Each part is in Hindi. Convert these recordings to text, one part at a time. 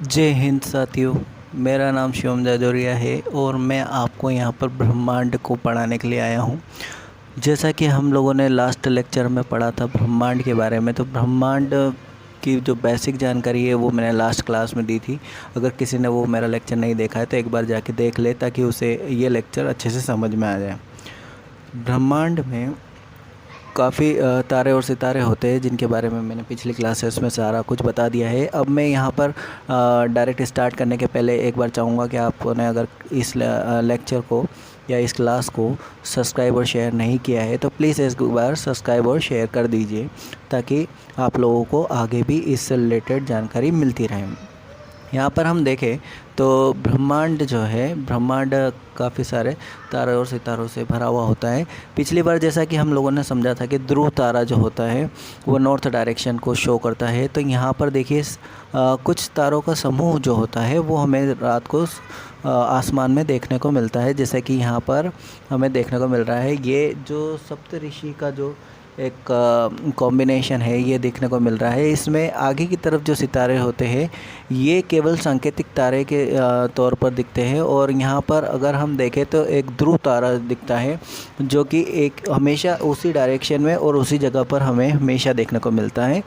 जय हिंद साथियों। मेरा नाम शिवम जाजौरिया है और मैं आपको यहाँ पर ब्रह्मांड को पढ़ाने के लिए आया हूँ। जैसा कि हम लोगों ने लास्ट लेक्चर में पढ़ा था ब्रह्मांड के बारे में, तो ब्रह्मांड की जो बेसिक जानकारी है वो मैंने लास्ट क्लास में दी थी। अगर किसी ने वो मेरा लेक्चर नहीं देखा है तो एक बार जाके देख ले, ताकि उसे ये लेक्चर अच्छे से समझ में आ जाए। ब्रह्मांड में काफ़ी तारे और सितारे होते हैं, जिनके बारे में मैंने पिछली क्लासेस में सारा कुछ बता दिया है। अब मैं यहाँ पर डायरेक्ट स्टार्ट करने के पहले एक बार चाहूँगा कि आपने अगर इस लेक्चर को या इस क्लास को सब्सक्राइब और शेयर नहीं किया है तो प्लीज़ एक बार सब्सक्राइब और शेयर कर दीजिए, ताकि आप लोगों को आगे भी इससे रिलेटेड जानकारी मिलती रहे। यहाँ पर हम देखें तो ब्रह्मांड जो है, ब्रह्मांड काफ़ी सारे तारे और सितारों से भरा हुआ होता है। पिछली बार जैसा कि हम लोगों ने समझा था कि ध्रुव तारा जो होता है वो नॉर्थ डायरेक्शन को शो करता है। तो यहाँ पर देखिए कुछ तारों का समूह जो होता है वो हमें रात को आसमान में देखने को मिलता है। जैसे कि यहाँ पर हमें देखने को मिल रहा है, ये जो सप्तऋषि का जो एक कॉम्बिनेशन है ये देखने को मिल रहा है। इसमें आगे की तरफ जो सितारे होते हैं ये केवल सांकेतिक तारे के तौर पर दिखते हैं, और यहाँ पर अगर हम देखें तो एक ध्रुव तारा दिखता है जो कि एक हमेशा उसी डायरेक्शन में और उसी जगह पर हमें हमेशा देखने को मिलता है।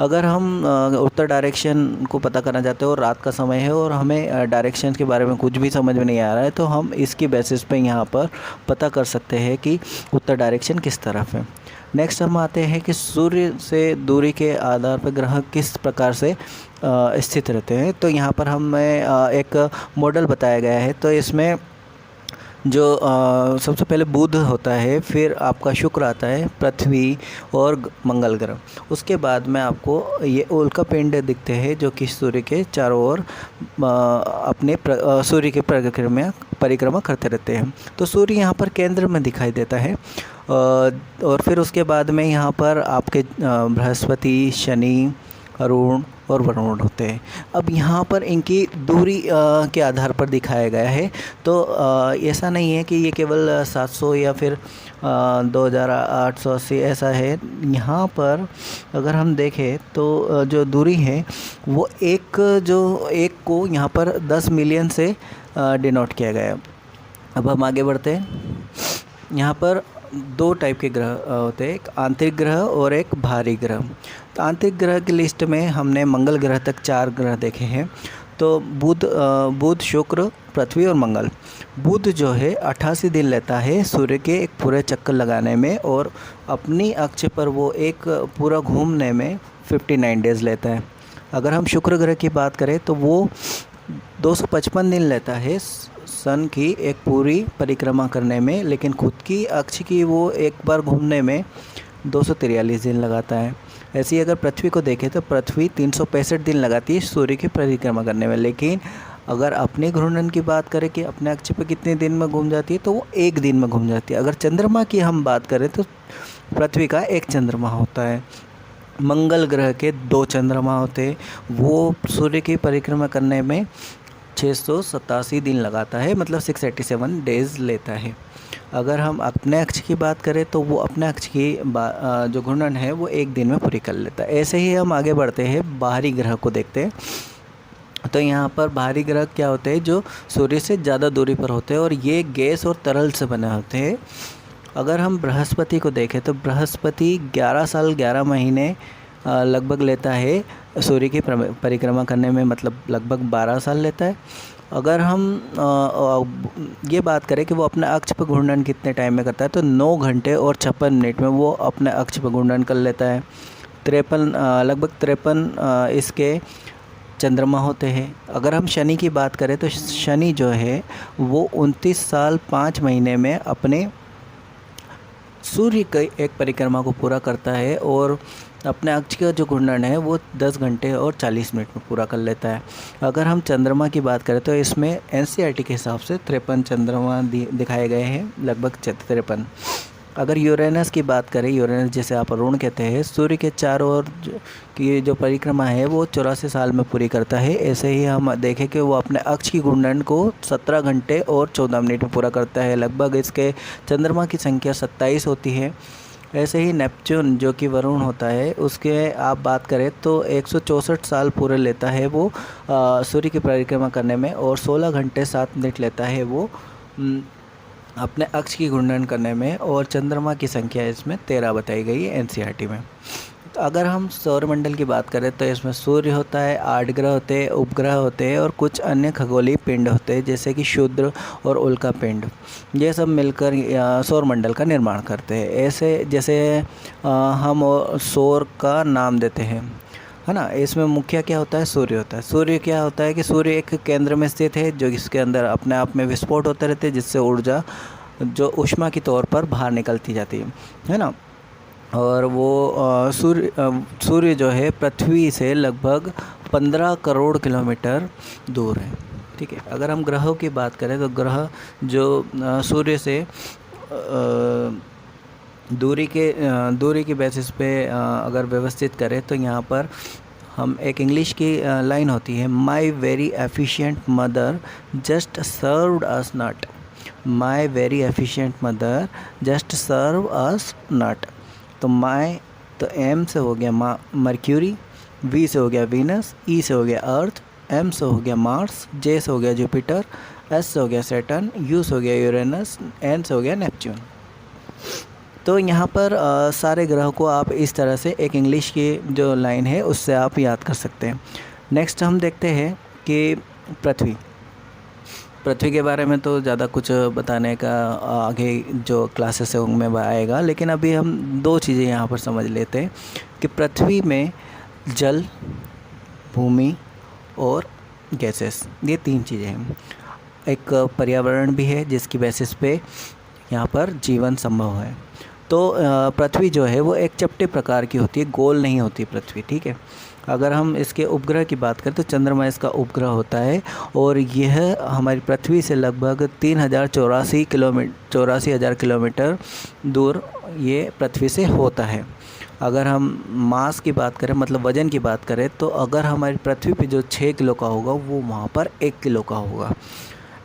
अगर हम उत्तर डायरेक्शन को पता करना चाहते हैं और रात का समय है और हमें डायरेक्शन के बारे में कुछ भी समझ में नहीं आ रहा है, तो हम इसकी बेसिस पे यहाँ पर पता कर सकते हैं कि उत्तर डायरेक्शन किस तरफ है। नेक्स्ट हम आते हैं कि सूर्य से दूरी के आधार पर ग्रह किस प्रकार से स्थित रहते हैं। तो यहाँ पर हमें एक मॉडल बताया गया है। तो इसमें जो सबसे पहले बुध होता है, फिर आपका शुक्र आता है, पृथ्वी और मंगल ग्रह। उसके बाद में आपको ये उल्का पिंड दिखते हैं जो कि सूर्य के चारों ओर अपने सूर्य की परिक्रमा करते रहते हैं। तो सूर्य यहाँ पर केंद्र में दिखाई देता है। और फिर उसके बाद में यहाँ पर आपके बृहस्पति, शनि, अरुण और वरुण होते हैं। अब यहाँ पर इनकी दूरी के आधार पर दिखाया गया है। तो ऐसा नहीं है कि ये केवल 700 या फिर 2880 ऐसा है। यहाँ पर अगर हम देखें तो जो दूरी है वो एक को यहाँ पर 10 मिलियन से डिनोट किया गया है। अब हम आगे बढ़ते हैं। यहाँ पर दो टाइप के ग्रह होते हैं, एक आंतरिक ग्रह और एक बाहरी ग्रह। तो आंतरिक ग्रह की लिस्ट में हमने मंगल ग्रह तक 4 ग्रह देखे हैं। तो बुध, शुक्र, पृथ्वी और मंगल। बुध जो है 88 दिन लेता है सूर्य के एक पूरे चक्कर लगाने में, और अपनी अक्ष पर वो एक पूरा घूमने में 59 डेज़ लेता है। अगर हम शुक्र ग्रह की बात करें तो वो 255 दिन लेता है सन की एक पूरी परिक्रमा करने में, लेकिन खुद की अक्ष की वो एक बार घूमने में 243 दिन लगाता है। ऐसे ही अगर पृथ्वी को देखें तो पृथ्वी 365 दिन लगाती है सूर्य की परिक्रमा करने में, लेकिन अगर अपने घूर्णन की बात करें कि अपने अक्ष पर कितने दिन में घूम जाती है तो वो एक दिन में घूम जाती है। अगर चंद्रमा की हम बात करें तो पृथ्वी का एक चंद्रमा होता है, मंगल ग्रह के 2 चंद्रमा होते हैं। वो सूर्य की परिक्रमा करने में 687 दिन लगाता है, मतलब 687 डेज़ लेता है। अगर हम अपने अक्ष की बात करें तो वो अपने अक्ष की जो घूर्णन है वो एक दिन में पूरी कर लेता है। ऐसे ही हम आगे बढ़ते हैं, बाहरी ग्रह को देखते हैं। तो यहाँ पर बाहरी ग्रह क्या होते हैं, जो सूर्य से ज़्यादा दूरी पर होते हैं और ये गैस और तरल से बने होते हैं। अगर हम बृहस्पति को देखें तो बृहस्पति 11 साल 11 महीने लगभग लेता है सूर्य की परिक्रमा करने में, मतलब लगभग 12 साल लेता है। अगर हम ये बात करें कि वो अपने अक्ष पर घूर्णन कितने टाइम में करता है, तो 9 घंटे और 56 मिनट में वो अपने अक्ष पर घूर्णन कर लेता है। लगभग 53 इसके चंद्रमा होते हैं। अगर हम शनि की बात करें तो शनि जो है वो 29 साल 5 महीने में अपने सूर्य की एक परिक्रमा को पूरा करता है, और अपने अक्ष का जो घूर्णन है वो 10 घंटे और 40 मिनट में पूरा कर लेता है। अगर हम चंद्रमा की बात करें तो इसमें एनसीईआरटी के हिसाब से 53 चंद्रमा दिखाए गए हैं, लगभग 53। अगर यूरेनस की बात करें, यूरेनस जिसे आप अरुण कहते हैं, सूर्य के चारों ओर की जो परिक्रमा है वो 84 साल में पूरी करता है। ऐसे ही हम देखें कि वो अपने अक्ष की घूर्णन को 17 घंटे और 14 मिनट में पूरा करता है। लगभग इसके चंद्रमा की संख्या 27 होती है, ऐसे ही नेपच्यून जो कि वरुण होता है, उसके आप बात करें तो 164 साल पूरे लेता है वो सूर्य की परिक्रमा करने में, और 16 घंटे 7 मिनट लेता है वो अपने अक्ष की घूर्णन करने में, और चंद्रमा की संख्या इसमें 13 बताई गई है एनसीईआरटी में। तो अगर हम सौरमंडल की बात करें तो इसमें सूर्य होता है, 8 ग्रह होते हैं, उपग्रह होते हैं, और कुछ अन्य खगोलीय पिंड होते हैं जैसे कि क्षुद्र और उल्का पिंड। ये सब मिलकर सौरमंडल का निर्माण करते हैं। ऐसे जैसे हम सौर का नाम देते हैं, है ना। इसमें मुख्य क्या होता है, सूर्य होता है। सूर्य क्या होता है कि सूर्य एक केंद्र में स्थित है जो इसके अंदर अपने आप में विस्फोट होते रहते हैं, जिससे ऊर्जा जो ऊष्मा के तौर पर बाहर निकलती जाती है ना। और वो सूर्य जो है पृथ्वी से लगभग 15 करोड़ किलोमीटर दूर है, ठीक है। अगर हम ग्रहों की बात करें तो ग्रह जो सूर्य से दूरी की बेसिस पे अगर व्यवस्थित करें तो यहाँ पर हम एक इंग्लिश की लाइन होती है, my very efficient mother just served us nut. My very efficient mother just serve us nut. तो माई तो एम से हो गया मर्क्यूरी, वी से हो गया वीनस, ई से हो गया अर्थ, एम से हो गया मार्स, जे से हो गया जुपिटर, एस से हो गया सैटर्न, यू से हो गया यूरेनस, एन से हो गया नेपच्यून। तो यहाँ पर सारे ग्रहों को आप इस तरह से एक इंग्लिश की जो लाइन है उससे आप याद कर सकते हैं। नेक्स्ट हम देखते हैं कि पृथ्वी के बारे में तो ज़्यादा कुछ बताने का आगे जो क्लासेस है उनमें आएगा, लेकिन अभी हम दो चीज़ें यहाँ पर समझ लेते हैं कि पृथ्वी में जल, भूमि और गैसेस, ये 3 चीज़ें हैं। एक पर्यावरण भी है जिसकी बेसिस पे यहाँ पर जीवन संभव है। तो पृथ्वी जो है वो एक चपटे प्रकार की होती है, गोल नहीं होती पृथ्वी, ठीक है। अगर हम इसके उपग्रह की बात करें तो चंद्रमा इसका उपग्रह होता है, और यह हमारी पृथ्वी से लगभग 84,000 किलोमीटर दूर ये पृथ्वी से होता है। अगर हम मास की बात करें, मतलब वज़न की बात करें, तो अगर हमारी पृथ्वी पे जो 6 किलो का होगा वो वहाँ पर 1 किलो का होगा।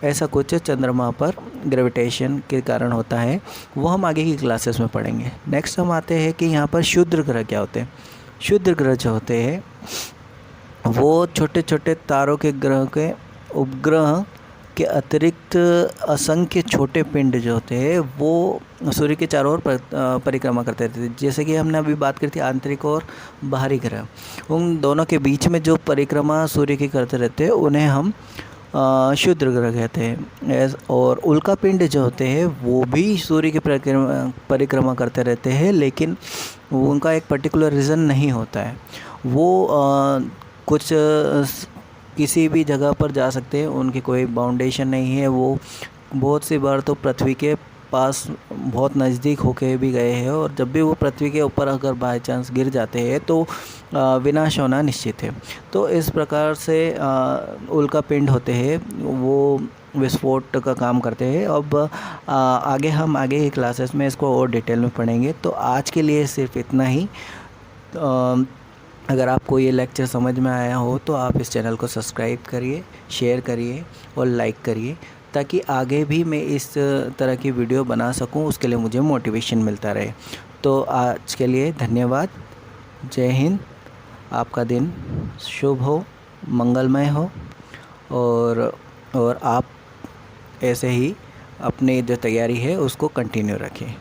ऐसा कुछ चंद्रमा पर ग्रेविटेशन के कारण होता है, वो हम आगे की क्लासेस में पढ़ेंगे। नेक्स्ट हम आते हैं कि यहाँ पर क्षुद्र ग्रह क्या होते हैं। क्षुद्र ग्रह जो होते हैं वो छोटे छोटे तारों के ग्रह के उपग्रह के अतिरिक्त असंख्य छोटे पिंड जो होते हैं वो सूर्य के चारों ओर परिक्रमा करते रहते हैं। जैसे कि हमने अभी बात करी थी आंतरिक और बाहरी ग्रह, उन दोनों के बीच में जो परिक्रमा सूर्य की करते रहते हैं उन्हें हम क्षुद्र ग्रह कहते हैं। और उल्का पिंड जो होते हैं वो भी सूर्य की परिक्रमा करते रहते हैं, लेकिन उनका एक पर्टिकुलर रीज़न नहीं होता है। वो कुछ किसी भी जगह पर जा सकते हैं, उनकी कोई बाउंडेशन नहीं है। वो बहुत सी बार तो पृथ्वी के पास बहुत नज़दीक होके भी गए हैं, और जब भी वो पृथ्वी के ऊपर अगर बाय चांस गिर जाते हैं तो विनाश होना निश्चित है। तो इस प्रकार से उल्का पिंड होते हैं वो विस्फोट का काम करते हैं। अब आगे की क्लासेस में इसको और डिटेल में पढ़ेंगे। तो आज के लिए सिर्फ इतना ही। अगर आपको ये लेक्चर समझ में आया हो तो आप इस चैनल को सब्सक्राइब करिए, शेयर करिए और लाइक करिए, ताकि आगे भी मैं इस तरह की वीडियो बना सकूं, उसके लिए मुझे मोटिवेशन मिलता रहे। तो आज के लिए धन्यवाद। जय हिंद। आपका दिन शुभ हो, मंगलमय हो, और आप ऐसे ही अपनी जो तैयारी है उसको कंटिन्यू रखें।